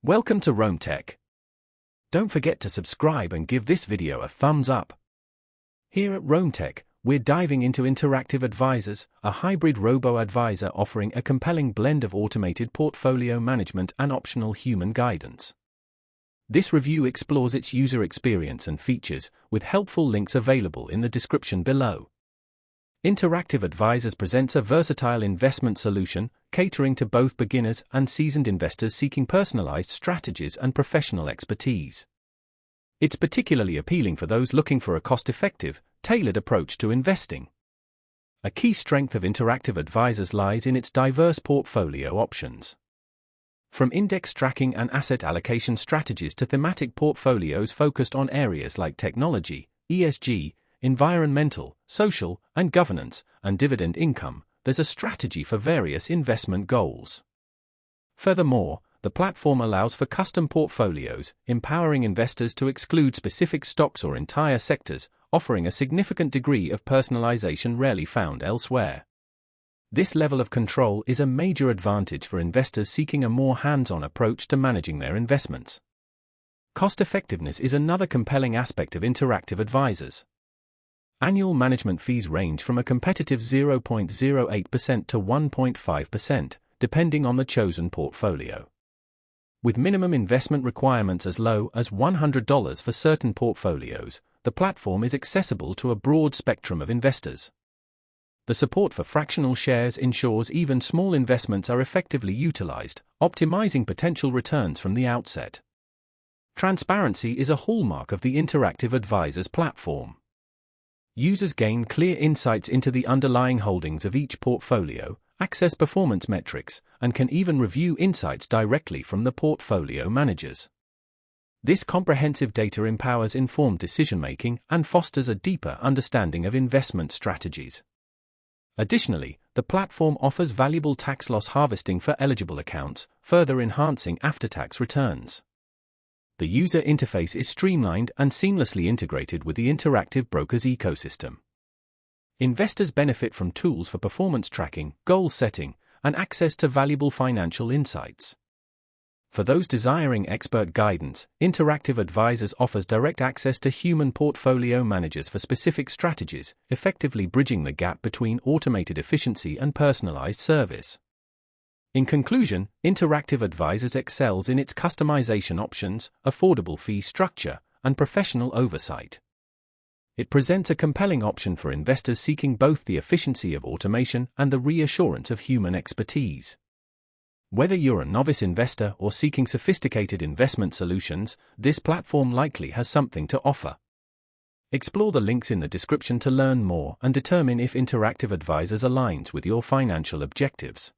Welcome to Roam Tech. Don't forget to subscribe and give this video a thumbs up. Here at Roam Tech, we're diving into Interactive Advisors, a hybrid robo-advisor offering a compelling blend of automated portfolio management and optional human guidance. This review explores its user experience and features, with helpful links available in the description below. Interactive Advisors presents a versatile investment solution, catering to both beginners and seasoned investors seeking personalized strategies and professional expertise. It's particularly appealing for those looking for a cost-effective, tailored approach to investing. A key strength of Interactive Advisors lies in its diverse portfolio options. From index tracking and asset allocation strategies to thematic portfolios focused on areas like technology, ESG, environmental, social, and governance, and dividend income, there's a strategy for various investment goals. Furthermore, the platform allows for custom portfolios, empowering investors to exclude specific stocks or entire sectors, offering a significant degree of personalization rarely found elsewhere. This level of control is a major advantage for investors seeking a more hands-on approach to managing their investments. Cost-effectiveness is another compelling aspect of Interactive Advisors. Annual management fees range from a competitive 0.08% to 1.5%, depending on the chosen portfolio. With minimum investment requirements as low as $100 for certain portfolios, the platform is accessible to a broad spectrum of investors. The support for fractional shares ensures even small investments are effectively utilized, optimizing potential returns from the outset. Transparency is a hallmark of the Interactive Advisors platform. Users gain clear insights into the underlying holdings of each portfolio, access performance metrics, and can even review insights directly from the portfolio managers. This comprehensive data empowers informed decision-making and fosters a deeper understanding of investment strategies. Additionally, the platform offers valuable tax loss harvesting for eligible accounts, further enhancing after-tax returns. The user interface is streamlined and seamlessly integrated with the Interactive Brokers ecosystem. Investors benefit from tools for performance tracking, goal setting, and access to valuable financial insights. For those desiring expert guidance, Interactive Advisors offers direct access to human portfolio managers for specific strategies, effectively bridging the gap between automated efficiency and personalized service. In conclusion, Interactive Advisors excels in its customization options, affordable fee structure, and professional oversight. It presents a compelling option for investors seeking both the efficiency of automation and the reassurance of human expertise. Whether you're a novice investor or seeking sophisticated investment solutions, this platform likely has something to offer. Explore the links in the description to learn more and determine if Interactive Advisors aligns with your financial objectives.